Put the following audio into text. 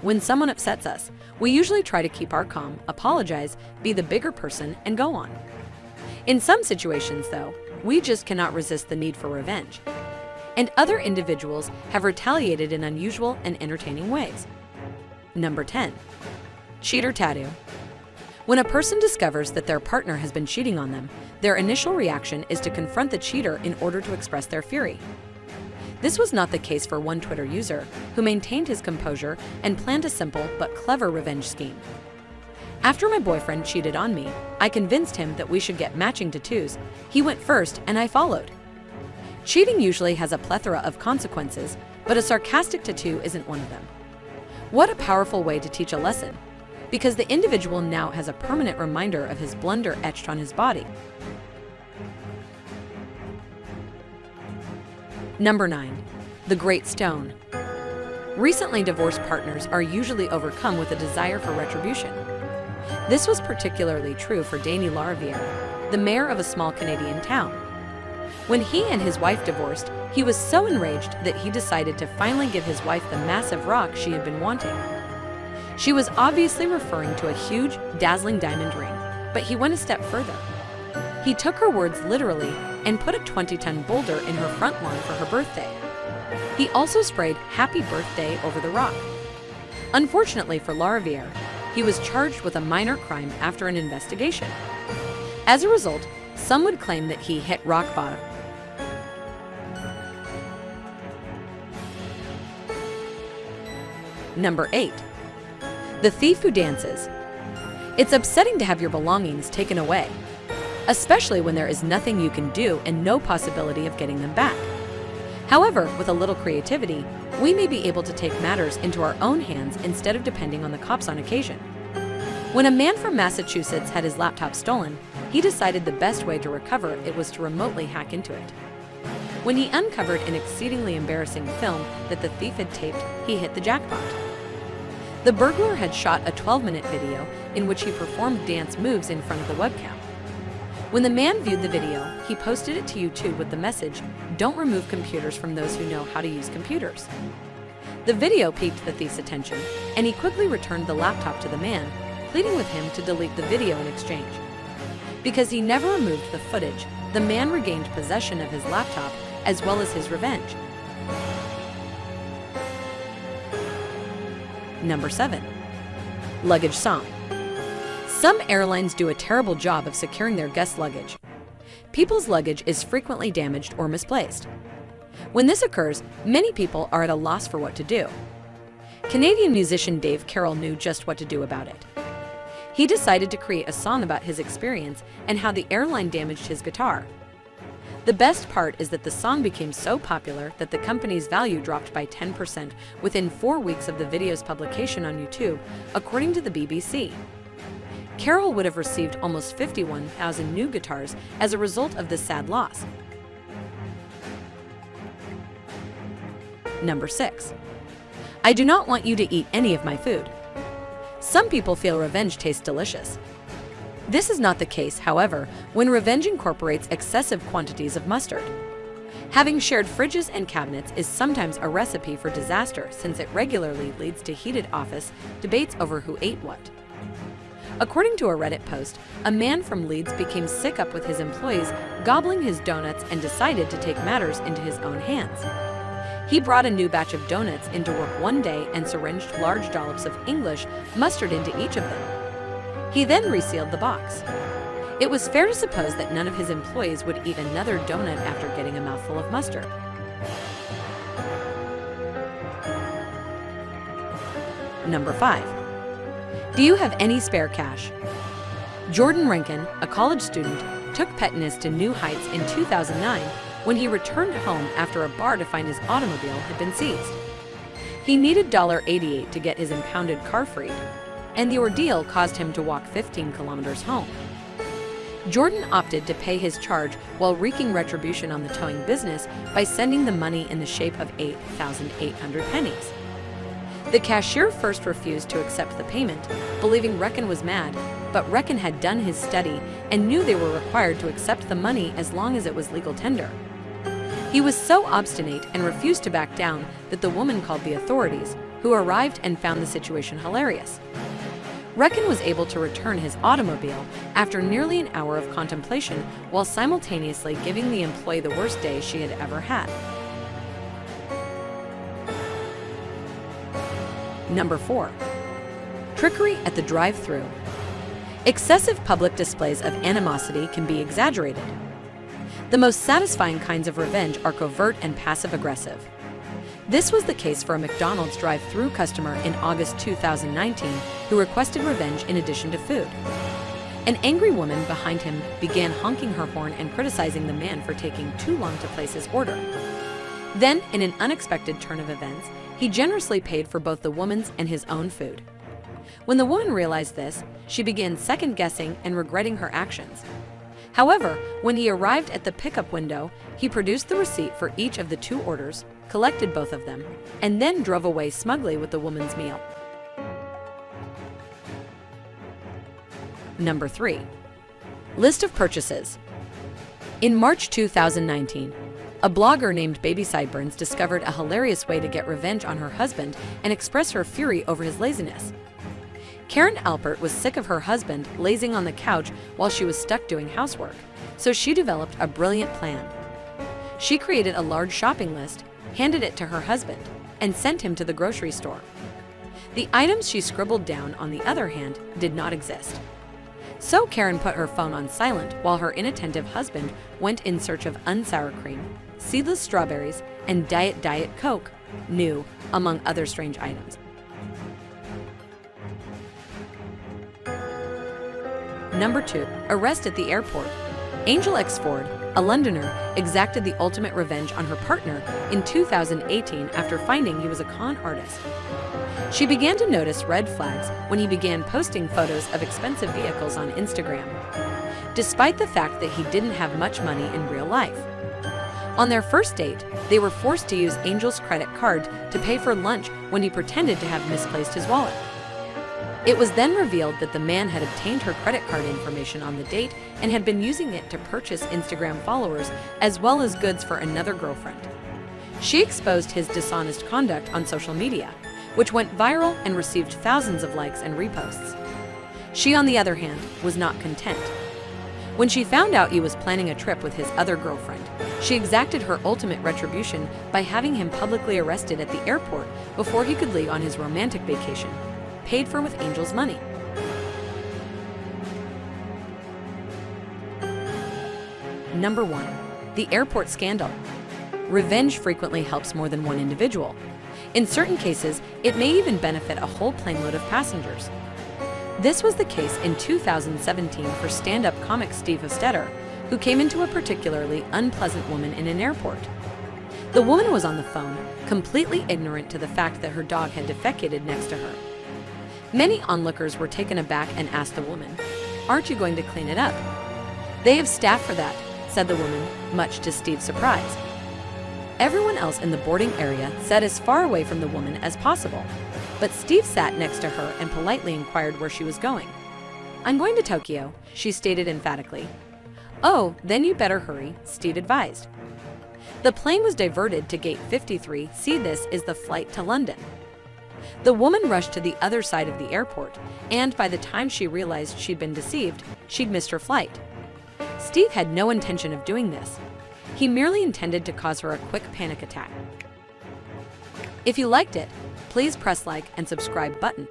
When someone upsets us, we usually try to keep our calm, apologize, be the bigger person, and go on. In some situations, though, we just cannot resist the need for revenge. And other individuals have retaliated in unusual and entertaining ways. Number 10. Cheater tattoo. When a person discovers that their partner has been cheating on them, their initial reaction is to confront the cheater in order to express their fury. This was not the case for one Twitter user, who maintained his composure and planned a simple but clever revenge scheme. After my boyfriend cheated on me, I convinced him that we should get matching tattoos. He went first and I followed. Cheating usually has a plethora of consequences, but a sarcastic tattoo isn't one of them. What a powerful way to teach a lesson, because the individual now has a permanent reminder of his blunder etched on his body. Number 9. The Great Stone. Recently divorced partners are usually overcome with a desire for retribution. This was particularly true for Danny Lariviere, the mayor of a small Canadian town. When he and his wife divorced, he was so enraged that he decided to finally give his wife the massive rock she had been wanting. She was obviously referring to a huge, dazzling diamond ring, but he went a step further. He took her words literally and put a 20-ton boulder in her front lawn for her birthday. He also sprayed "Happy Birthday" over the rock. Unfortunately for Lariviere, he was charged with a minor crime after an investigation. As a result, some would claim that he hit rock bottom. Number 8. The thief who dances. It's upsetting to have your belongings taken away, especially when there is nothing you can do and no possibility of getting them back. However, with a little creativity, we may be able to take matters into our own hands instead of depending on the cops on occasion. When a man from Massachusetts had his laptop stolen, he decided the best way to recover it was to remotely hack into it. When he uncovered an exceedingly embarrassing film that the thief had taped, he hit the jackpot. The burglar had shot a 12-minute video in which he performed dance moves in front of the webcam. When the man viewed the video, he posted it to YouTube with the message, "Don't remove computers from those who know how to use computers." The video piqued the thief's attention, and he quickly returned the laptop to the man, pleading with him to delete the video in exchange. Because he never removed the footage, the man regained possession of his laptop as well as his revenge. Number 7. Luggage song. Some airlines do a terrible job of securing their guest luggage. People's luggage is frequently damaged or misplaced. When this occurs, many people are at a loss for what to do. Canadian musician Dave Carroll knew just what to do about it. He decided to create a song about his experience and how the airline damaged his guitar. The best part is that the song became so popular that the company's value dropped by 10% within 4 weeks of the video's publication on YouTube, according to the BBC. Carroll would have received almost 51,000 new guitars as a result of this sad loss. Number 6. I do not want you to eat any of my food. Some people feel revenge tastes delicious. This is not the case, however, when revenge incorporates excessive quantities of mustard. Having shared fridges and cabinets is sometimes a recipe for disaster, since it regularly leads to heated office debates over who ate what. According to a Reddit post, a man from Leeds became sick up with his employees gobbling his donuts and decided to take matters into his own hands. He brought a new batch of donuts into work one day and syringed large dollops of English mustard into each of them. He then resealed the box. It was fair to suppose that none of his employees would eat another donut after getting a mouthful of mustard. Number 5. Do you have any spare cash? Jordan Rankin, a college student, took pettiness to new heights in 2009 when he returned home after a bar to find his automobile had been seized. He needed $88 to get his impounded car freed, and the ordeal caused him to walk 15 kilometers home. Jordan opted to pay his charge while wreaking retribution on the towing business by sending the money in the shape of 8,800 pennies. The cashier first refused to accept the payment, believing Rankin was mad, but Reckon had done his study and knew they were required to accept the money as long as it was legal tender. He was so obstinate and refused to back down that the woman called the authorities, who arrived and found the situation hilarious. Reckon was able to return his automobile after nearly an hour of contemplation while simultaneously giving the employee the worst day she had ever had. Number 4. Trickery at the drive-thru. Excessive public displays of animosity can be exaggerated. The most satisfying kinds of revenge are covert and passive-aggressive. This was the case for a McDonald's drive-thru customer in August 2019 who requested revenge in addition to food. An angry woman behind him began honking her horn and criticizing the man for taking too long to place his order. Then, in an unexpected turn of events, he generously paid for both the woman's and his own food. When the woman realized this, she began second-guessing and regretting her actions. However, when he arrived at the pickup window, he produced the receipt for each of the 2 orders, collected both of them, and then drove away smugly with the woman's meal. Number 3. List of purchases. In March 2019, a blogger named Baby Sideburns discovered a hilarious way to get revenge on her husband and express her fury over his laziness. Karen Alpert was sick of her husband lazing on the couch while she was stuck doing housework, so she developed a brilliant plan. She created a large shopping list, handed it to her husband, and sent him to the grocery store. The items she scribbled down, on the other hand, did not exist. So Karen put her phone on silent while her inattentive husband went in search of unsour cream, seedless strawberries, and Diet Coke, new, among other strange items. Number 2. Arrest at the airport. Angel X. Ford, a Londoner, exacted the ultimate revenge on her partner in 2018 after finding he was a con artist. She began to notice red flags when he began posting photos of expensive vehicles on Instagram, despite the fact that he didn't have much money in real life. On their first date, they were forced to use Angel's credit card to pay for lunch when he pretended to have misplaced his wallet. It was then revealed that the man had obtained her credit card information on the date and had been using it to purchase Instagram followers as well as goods for another girlfriend. She exposed his dishonest conduct on social media, which went viral and received thousands of likes and reposts. She, on the other hand, was not content. When she found out he was planning a trip with his other girlfriend, she exacted her ultimate retribution by having him publicly arrested at the airport before he could leave on his romantic vacation, paid for with Angel's money. Number 1. The airport scandal. Revenge frequently helps more than one individual. In certain cases, it may even benefit a whole planeload of passengers. This was the case in 2017 for stand-up comic Steve Hostetter, who came into a particularly unpleasant woman in an airport. The woman was on the phone, completely ignorant to the fact that her dog had defecated next to her. Many onlookers were taken aback and asked the woman, "Aren't you going to clean it up?" "They have staff for that," said the woman, much to Steve's surprise. Everyone else in the boarding area sat as far away from the woman as possible, but Steve sat next to her and politely inquired where she was going. "I'm going to Tokyo," she stated emphatically. "Oh, then you better hurry," Steve advised. The plane was diverted to gate 53. See, this is the flight to London. The woman rushed to the other side of the airport, and by the time she realized she'd been deceived, she'd missed her flight. Steve had no intention of doing this. He merely intended to cause her a quick panic attack. If you liked it, please press like and subscribe button.